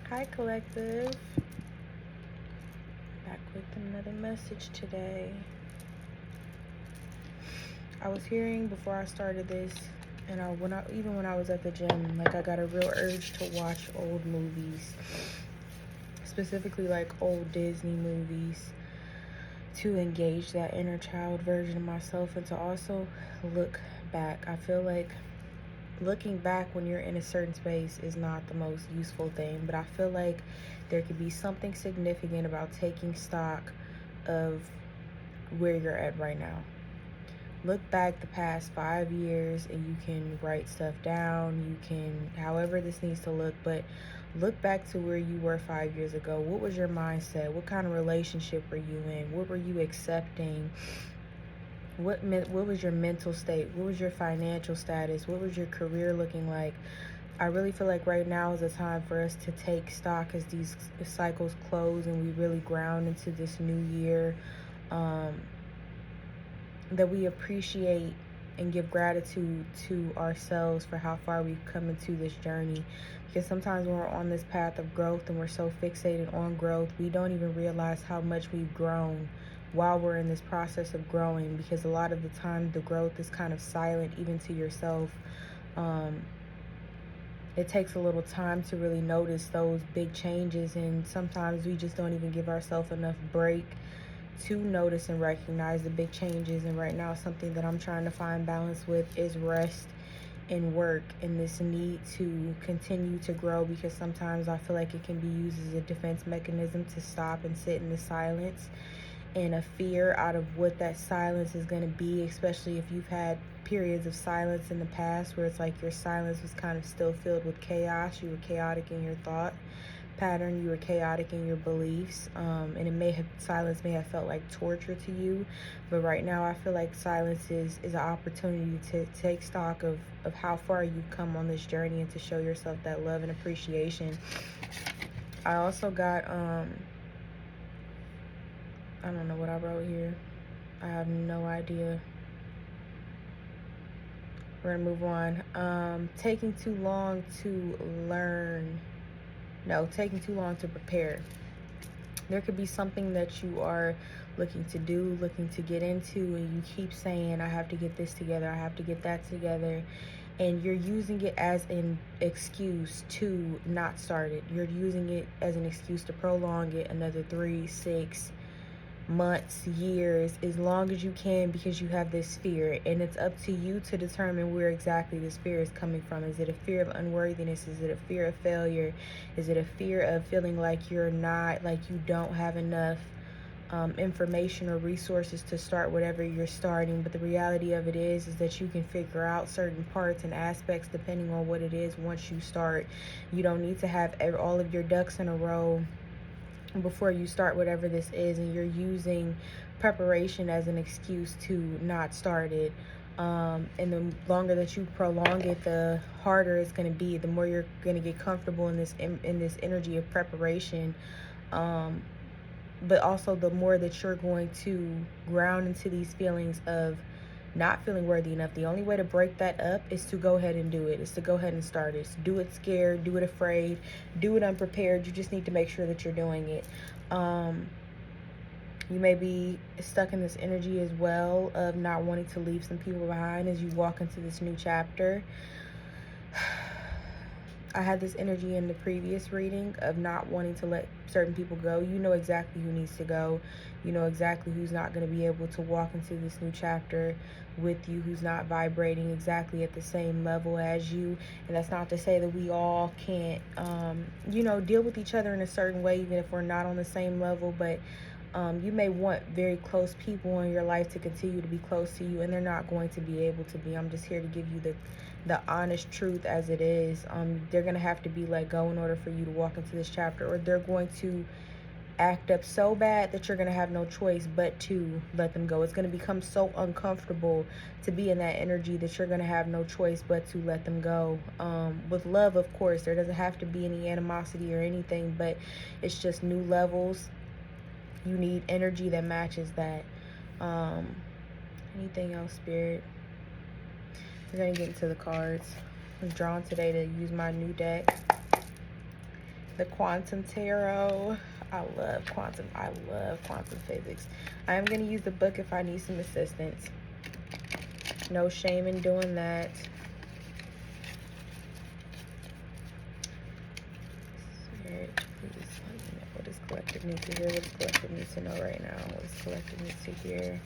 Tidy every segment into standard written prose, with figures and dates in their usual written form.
Hi, collective. Back with another message today. I was hearing before I started this, and even when I was at the gym, like I got a real urge to watch old movies, specifically like old Disney movies, to engage that inner child version of myself and to also look back. I feel like looking back when you're in a certain space is not the most useful thing, but I feel like there could be something significant about taking stock of where you're at right now. Look back the past 5 years and you can write stuff down. You can, however this needs to look, but look back to where you were 5 years ago. What was your mindset? What kind of relationship were you in? What were you accepting? What was your mental state? What was your financial status? What was your career looking like? I really feel like right now is a time for us to take stock as these cycles close and we really ground into this new year. That we appreciate and give gratitude to ourselves for how far we've come into this journey. Because sometimes when we're on this path of growth and we're so fixated on growth, we don't even realize how much we've grown while we're in this process of growing, because a lot of the time the growth is kind of silent even to yourself. It takes a little time to really notice those big changes, and sometimes we just don't even give ourselves enough break to notice and recognize the big changes. And right now, something that I'm trying to find balance with is rest and work, and this need to continue to grow, because sometimes I feel like it can be used as a defense mechanism to stop and sit in the silence, and a fear out of what that silence is going to be, especially if you've had periods of silence in the past where it's like your silence was kind of still filled with chaos. You were chaotic in your thought pattern, you were chaotic in your beliefs, and silence may have felt like torture to you, but right now I feel like silence is an opportunity to take stock of how far you've come on this journey and to show yourself that love and appreciation. I also got I don't know what I wrote here. I have no idea. We're gonna move on. Taking too long to learn. No, taking too long to prepare. There could be something that you are looking to do, looking to get into, and you keep saying, I have to get this together, I have to get that together. And you're using it as an excuse to not start it. You're using it as an excuse to prolong it another 3, 6 months, years, as long as you can, because you have this fear. And it's up to you to determine where exactly this fear is coming from. Is it a fear of unworthiness? Is it a fear of failure? Is it a fear of feeling like you're not, like you don't have enough information or resources to start whatever you're starting? But the reality of it is that you can figure out certain parts and aspects depending on what it is once you start. You don't need to have all of your ducks in a row before you start whatever this is, and you're using preparation as an excuse to not start it. And the longer that you prolong it, the harder it's going to be. The more you're going to get comfortable in this energy of preparation, but also the more that you're going to ground into these feelings of not feeling worthy enough. The only way to break that up is to go ahead and do it. Is to go ahead and start it. Do it scared, do it afraid, do it unprepared. You just need to make sure that you're doing it. You may be stuck in this energy as well of not wanting to leave some people behind as you walk into this new chapter. I had this energy in the previous reading of not wanting to let certain people go. You know exactly who needs to go. You know exactly who's not going to be able to walk into this new chapter with you, who's not vibrating exactly at the same level as you. And that's not to say that we all can't, deal with each other in a certain way, even if we're not on the same level. But you may want very close people in your life to continue to be close to you, and they're not going to be able to be. I'm just here to give you the honest truth as it is. They're going to have to be let go in order for you to walk into this chapter, or they're going to act up so bad that you're going to have no choice but to let them go. It's going to become so uncomfortable to be in that energy that you're going to have no choice but to let them go. With love, of course, there doesn't have to be any animosity or anything, but it's just new levels. You need energy that matches that. Anything else, Spirit? We're going to get into the cards. I was drawn today to use my new deck. The quantum tarot. I love quantum physics. I am going to use the book if I need some assistance. No shame in doing that. Spirit, please let me know what does collective need to hear. What does collective need to know right now? What does collective need to hear?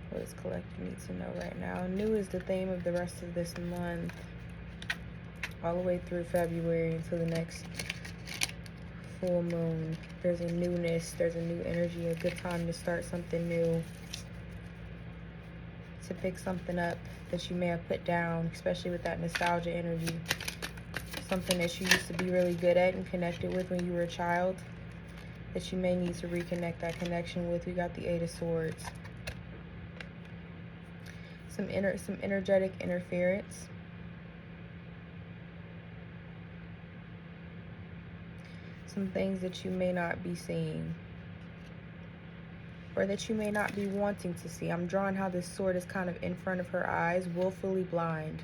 What does collective need to know right now? New is the theme of the rest of this month, all the way through February until the next full moon. There's a newness, there's a new energy, a good time to start something new, to pick something up that you may have put down, especially with that nostalgia energy. Something that you used to be really good at and connected with when you were a child, that you may need to reconnect that connection with. We got the Eight of Swords. Some energetic interference. Some things that you may not be seeing, or that you may not be wanting to see. I'm drawing how this sword is kind of in front of her eyes, willfully blind.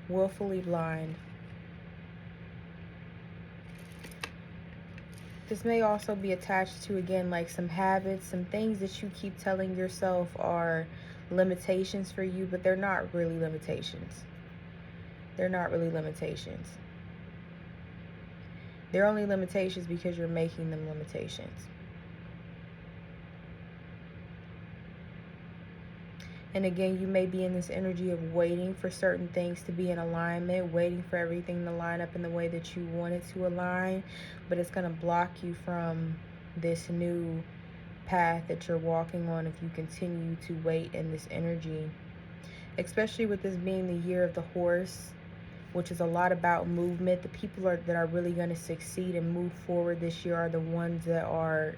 Willfully blind. This may also be attached to, again, like some habits, some things that you keep telling yourself are limitations for you, but they're not really limitations. They're not really limitations. They're only limitations because you're making them limitations. And again, you may be in this energy of waiting for certain things to be in alignment, waiting for everything to line up in the way that you want it to align, but it's going to block you from this new path that you're walking on if you continue to wait in this energy. Especially with this being the year of the horse, which is a lot about movement. The people that are really going to succeed and move forward this year are the ones that are,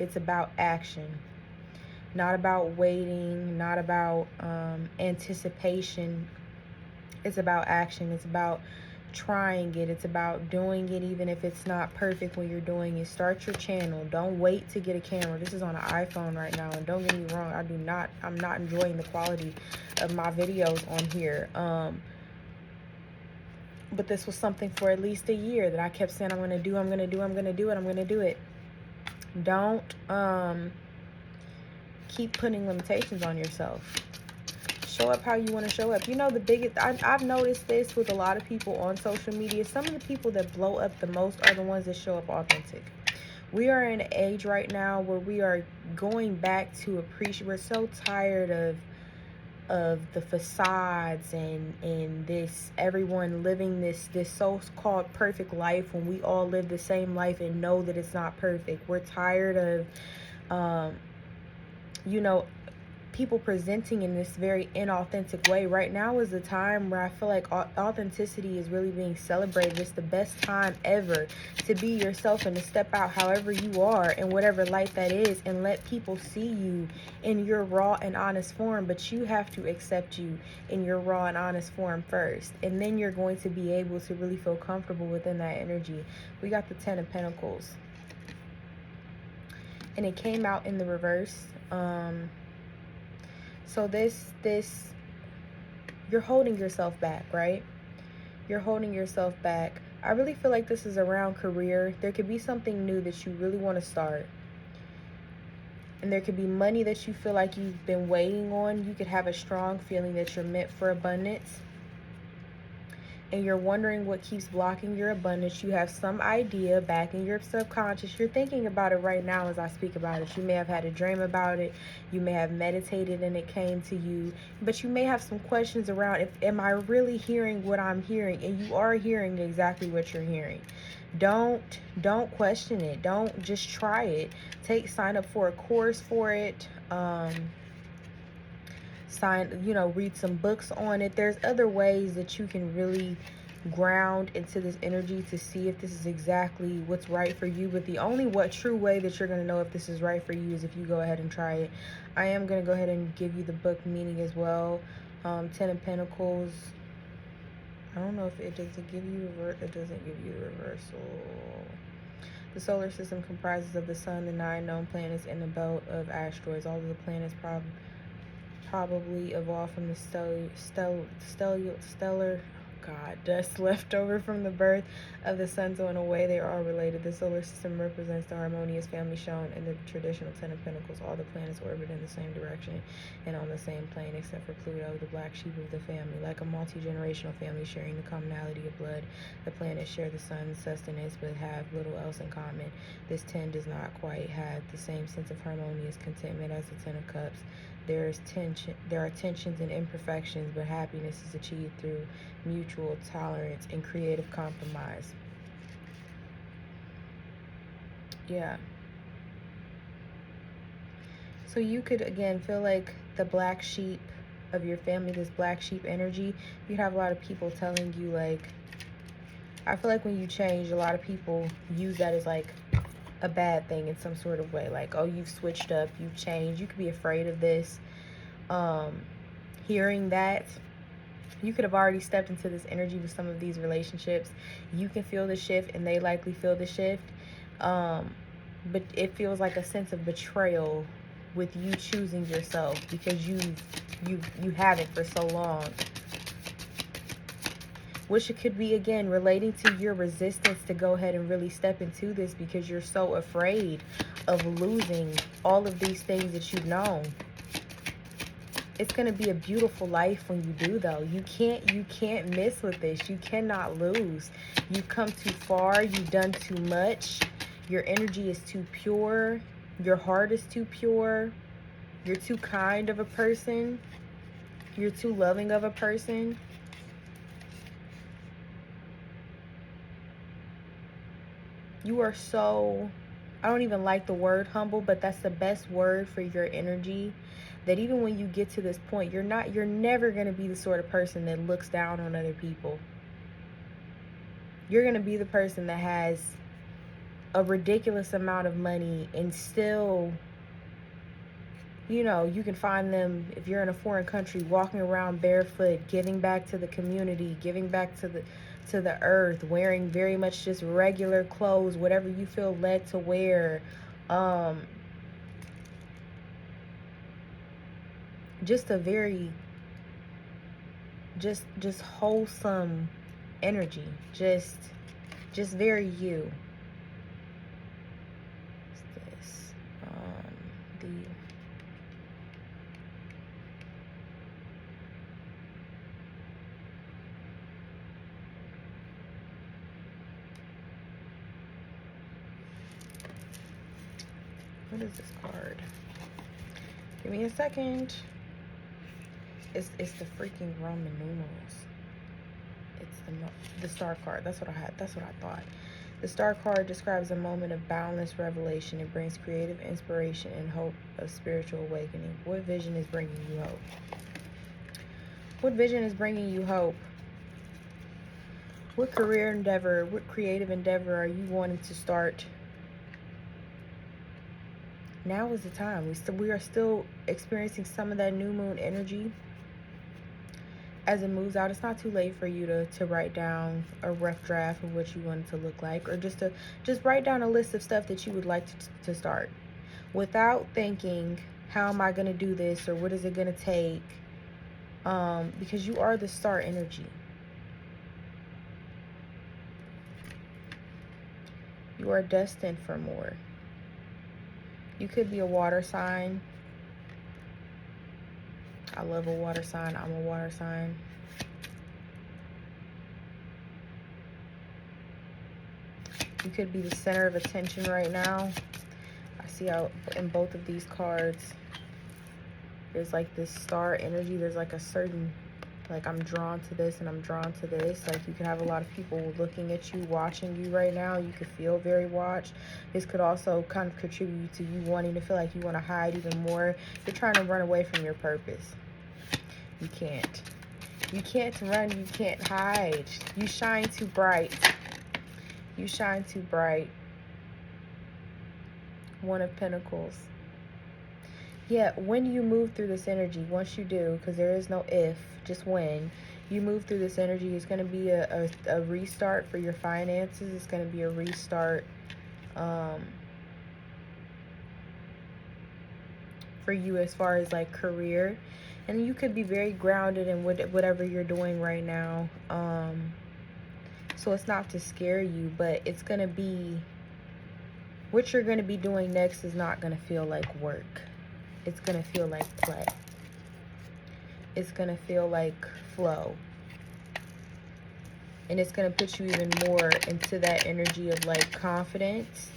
it's about action. Not about waiting, not about anticipation. It's about action. It's about trying it. It's about doing it even if it's not perfect when you're doing it. Start your channel. Don't wait to get a camera. This is on an iPhone right now, and don't get me wrong, I'm not enjoying the quality of my videos on here. But this was something for at least a year that I kept saying I'm going to do, I'm going to do, I'm going to do it, I'm going to do it. Don't keep putting limitations on yourself. Show up how you want to show up. You know, the biggest, I've noticed this with a lot of people on social media. Some of the people that blow up the most are the ones that show up authentic. We are in an age right now where we are going back to appreciate. We're so tired of the facades and this, everyone living this so-called perfect life when we all live the same life and know that it's not perfect. We're tired of you know, people presenting in this very inauthentic way. Right now is the time where I feel like authenticity is really being celebrated. It's the best time ever to be yourself and to step out however you are in whatever light that is, and let people see you in your raw and honest form. But you have to accept you in your raw and honest form first, and then you're going to be able to really feel comfortable within that energy. We got the Ten of Pentacles, and it came out in the reverse. So this, you're holding yourself back, right? You're holding yourself back. I really feel like this is around career. There could be something new that you really want to start. And there could be money that you feel like you've been waiting on. You could have a strong feeling that you're meant for abundance, and you're wondering what keeps blocking your abundance. You have some idea back in your subconscious. You're thinking about it right now as I speak about it. You may have had a dream about it. You may have meditated and it came to you. But you may have some questions around, am I really hearing what I'm hearing? And you are hearing exactly what you're hearing. Don't question it. Don't just try it. Sign up for a course for it. Read some books on it. There's other ways that you can really ground into this energy to see if this is exactly what's right for you. But the only true way that you're going to know if this is right for you is if you go ahead and try it. I am going to go ahead and give you the book meaning as well. Ten of Pentacles. I don't know if it doesn't give you it doesn't give you the reversal. The solar system comprises of the sun, the 9 known planets, and the belt of asteroids. All of the planets probably evolved from the stellar God, dust left over from the birth of the sun, so in a way they are all related. The solar system represents the harmonious family shown in the traditional Ten of Pentacles. All the planets orbit in the same direction and on the same plane, except for Pluto, the black sheep of the family. Like a multi-generational family sharing the commonality of blood, the planets share the sun's sustenance but have little else in common. This ten does not quite have the same sense of harmonious contentment as the Ten of Cups. There are tensions and imperfections, but happiness is achieved through mutual tolerance and creative compromise. Yeah. So you could, again, feel like the black sheep of your family, this black sheep energy. You'd have a lot of people telling you, like, I feel like when you change, a lot of people use that as, like, a bad thing in some sort of way. Like, oh, you've switched up, you've changed. You could be afraid of this. Hearing that, you could have already stepped into this energy with some of these relationships. You can feel the shift, and they likely feel the shift. But it feels like a sense of betrayal with you choosing yourself, because you haven't for so long. Which it could be, again, relating to your resistance to go ahead and really step into this, because you're so afraid of losing all of these things that you've known. It's going to be a beautiful life when you do, though. You can't miss with this. You cannot lose. You've come too far. You've done too much. Your energy is too pure. Your heart is too pure. You're too kind of a person. You're too loving of a person. You are so, I don't even like the word humble, but that's the best word for your energy. That even when you get to this point, you're never going to be the sort of person that looks down on other people. You're going to be the person that has a ridiculous amount of money and still, you know, you can find them, if you're in a foreign country, walking around barefoot, giving back to the community, giving back to the earth, wearing very much just regular clothes, whatever you feel led to wear. Just a very just wholesome energy, just very you. What's this? What is this card? Give me a second. It's the freaking Roman numerals. It's the Star card. That's what I had. That's what I thought. The Star card describes a moment of boundless revelation. It brings creative inspiration and hope of spiritual awakening. What vision is bringing you hope? What vision is bringing you hope? What career endeavor, what creative endeavor are you wanting to start? Now is the time. We are still experiencing some of that new moon energy. As it moves out, it's not too late for you to write down a rough draft of what you want it to look like, or just write down a list of stuff that you would like to start, without thinking, how am I going to do this, or what is it going to take, because you are the star energy. You are destined for more. You could be a water sign. I love a water sign. I'm a water sign. You could be the center of attention right now. I see how in both of these cards, there's like this star energy. There's like a certain, like, I'm drawn to this and I'm drawn to this. Like, you could have a lot of people looking at you, watching you right now. You could feel very watched. This could also kind of contribute to you wanting to feel like you want to hide even more. You're trying to run away from your purpose. You can't. You can't run. You can't hide. You shine too bright. You shine too bright. One of Pentacles. Yeah, when you move through this energy, once you do, because there is no if, just when you move through this energy, it's going to be a restart for your finances. It's going to be a restart for you as far as like career. And you could be very grounded in whatever you're doing right now. So it's not to scare you, but it's going to be, what you're going to be doing next is not going to feel like work. It's going to feel like play. It's going to feel like flow. And it's going to put you even more into that energy of like confidence.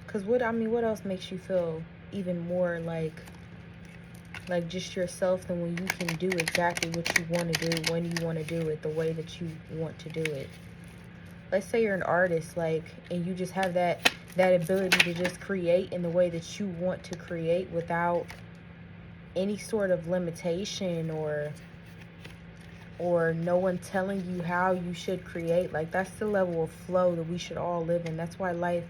Because what else makes you feel even more like just yourself than when you can do exactly what you want to do, when you want to do it, the way that you want to do it. Let's say you're an artist, like, and you just have that ability to just create in the way that you want to create without any sort of limitation or no one telling you how you should create. Like, that's the level of flow that we should all live in. That's why life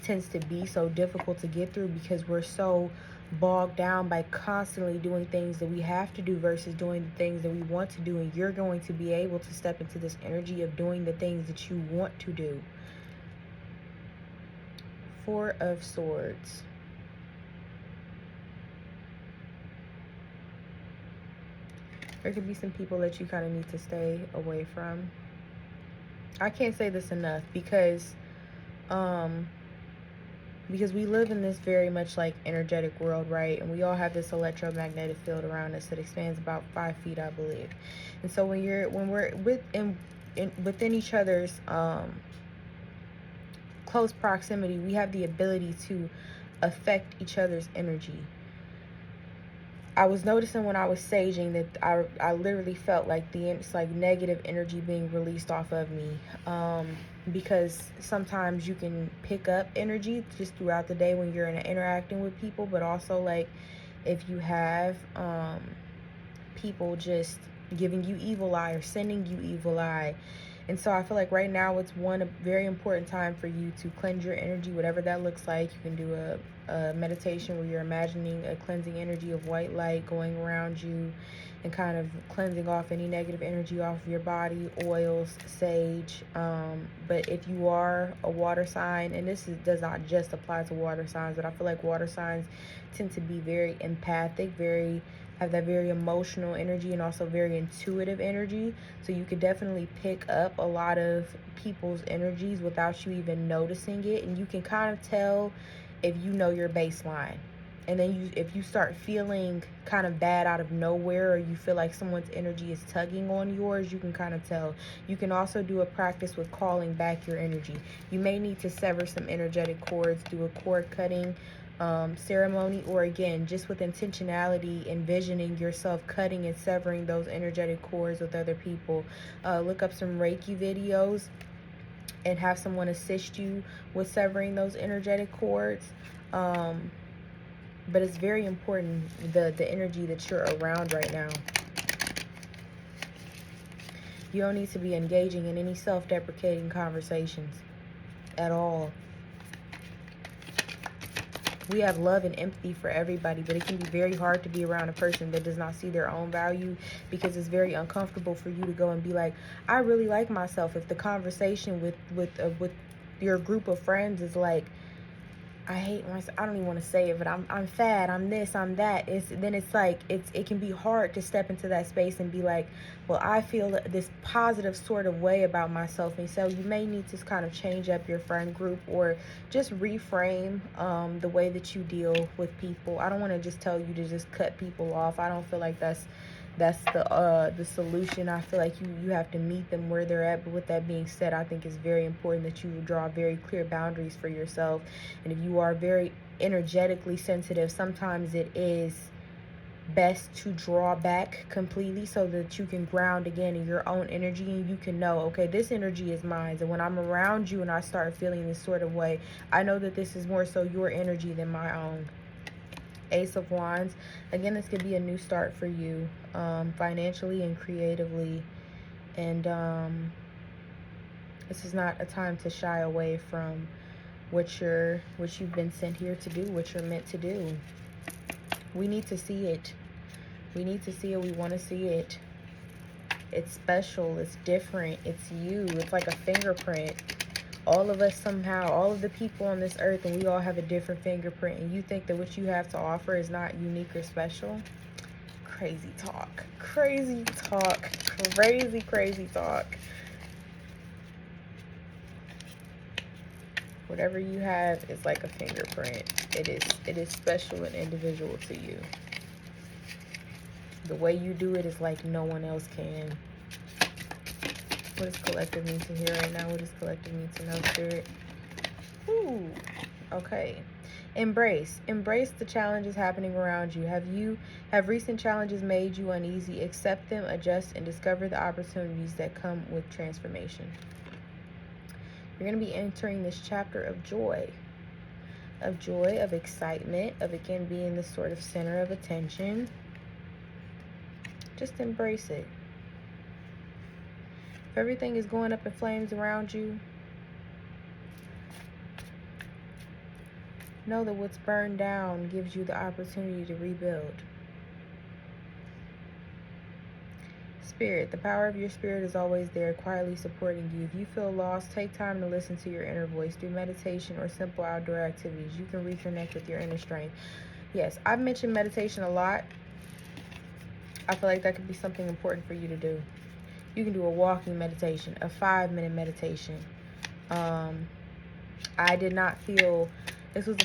tends to be so difficult to get through, because we're so bogged down by constantly doing things that we have to do versus doing the things that we want to do. And you're going to be able to step into this energy of doing the things that you want to do. Four of Swords. There could be some people that you kind of need to stay away from. I can't say this enough, because we live in this very much like energetic world, right? And we all have this electromagnetic field around us that expands about 5 feet, I believe. And so when we're within each other's close proximity, we have the ability to affect each other's energy. I was noticing when I was saging that I literally felt like it's like negative energy being released off of me, because sometimes you can pick up energy just throughout the day when you're interacting with people, but also like if you have people just giving you evil eye or sending you evil eye. And so I feel like right now it's a very important time for you to cleanse your energy, whatever that looks like. You can do a meditation where you're imagining a cleansing energy of white light going around you and kind of cleansing off any negative energy off of your body, oils, sage. But if you are a water sign, and does not just apply to water signs, but I feel like water signs tend to be very empathic, have that very emotional energy, and also very intuitive energy. So you could definitely pick up a lot of people's energies without you even noticing it. And you can kind of tell if you know your baseline. And then if you start feeling kind of bad out of nowhere, or you feel like someone's energy is tugging on yours, you can kind of tell. You can also do a practice with calling back your energy. You may need to sever some energetic cords, do a cord cutting ceremony, or again, just with intentionality, envisioning yourself cutting and severing those energetic cords with other people. Look up some Reiki videos and have someone assist you with severing those energetic cords. But it's very important, the energy that you're around right now. You don't need to be engaging in any self-deprecating conversations at all. We have love and empathy for everybody, but it can be very hard to be around a person that does not see their own value, because it's very uncomfortable for you to go and be like, I really like myself. If the conversation with your group of friends is like, I hate myself, I don't even want to say it, but I'm fat, I'm this, I'm that. It can be hard to step into that space and be like, well, I feel this positive sort of way about myself. And so you may need to kind of change up your friend group, or just reframe the way that you deal with people. I don't want to just tell you to just cut people off. I don't feel like that's the solution. I feel like you have to meet them where they're at. But with that being said, I think it's very important that you draw very clear boundaries for yourself. And if you are very energetically sensitive, sometimes it is best to draw back completely so that you can ground again in your own energy, and you can know, okay, this energy is mine. And when I'm around you and I start feeling this sort of way, I know that this is more so your energy than my own. Ace of Wands. Again, this could be a new start for you, financially and creatively. And this is not a time to shy away from what you've been sent here to do, what you're meant to do. We need to see it. We need to see it. We want to see it. It's special. It's different. It's you. It's like a fingerprint. all of us somehow, all of the people on this earth, and we all have a different fingerprint, and you think that what you have to offer is not unique or special. Crazy talk. Crazy talk. Crazy, crazy talk. Whatever you have is like a fingerprint. It is special and individual to you. The way you do it is like no one else can. What does collective need to hear right now? What does collective need to know, Spirit? Ooh, okay. Embrace the challenges happening around you. Have recent challenges made you uneasy? Accept them, adjust, and discover the opportunities that come with transformation. You're going to be entering this chapter of joy, of excitement, of again being the sort of center of attention. Just embrace it. If everything is going up in flames around you, know that what's burned down gives you the opportunity to rebuild. Spirit, the power of your spirit is always there, quietly supporting you. If you feel lost, take time to listen to your inner voice. Through meditation or simple outdoor activities, you can reconnect with your inner strength. Yes, I've mentioned meditation a lot. I feel like that could be something important for you to do. You can do a walking meditation, a 5-minute meditation. I did not feel this is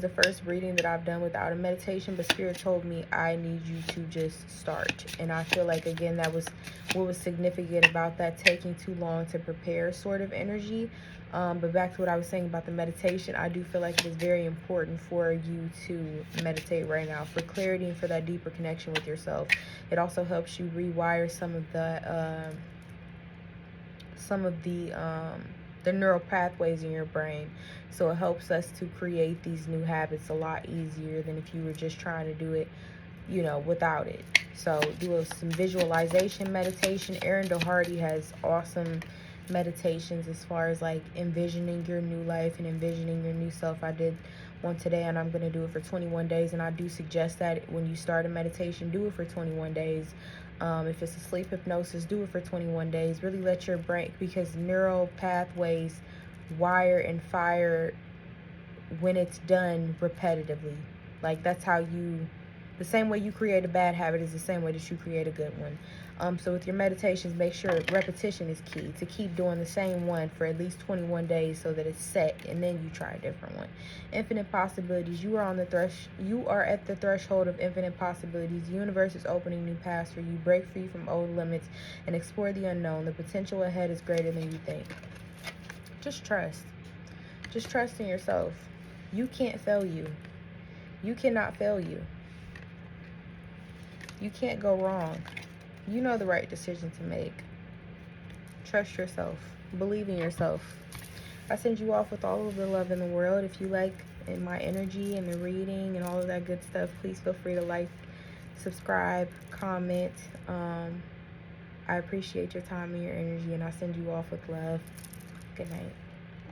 the first reading that I've done without a meditation, but Spirit told me I need you to just start. And I feel like, again, that was what was significant about that taking too long to prepare sort of energy. But back to what I was saying about the meditation, I do feel like it is very important for you to meditate right now for clarity and for that deeper connection with yourself. It also helps you rewire some of the neural pathways in your brain. So it helps us to create these new habits a lot easier than if you were just trying to do it, without it. So do some visualization meditation. Erin Doherty has awesome meditations as far as like envisioning your new life and envisioning your new self. I did one today, and I'm going to do it for 21 days. And I do suggest that when you start a meditation, do it for 21 days. If it's a sleep hypnosis, do it for 21 days. Really let your brain, because neural pathways wire and fire when it's done repetitively. Like that's how the same way you create a bad habit is the same way that you create a good one. So with your meditations, make sure repetition is key, to keep doing the same one for at least 21 days so that it's set, and then you try a different one. Infinite possibilities. You are at the threshold of infinite possibilities. The universe is opening new paths for you. Break free from old limits and explore the unknown. The potential ahead is greater than you think. Just trust. Just trust in yourself. You can't fail you. You cannot fail you. You can't go wrong. You know the right decision to make. Trust yourself. Believe in yourself. I send you off with all of the love in the world. If you like my energy and the reading and all of that good stuff, please feel free to like, subscribe, comment. I appreciate your time and your energy, and I send you off with love. Good night.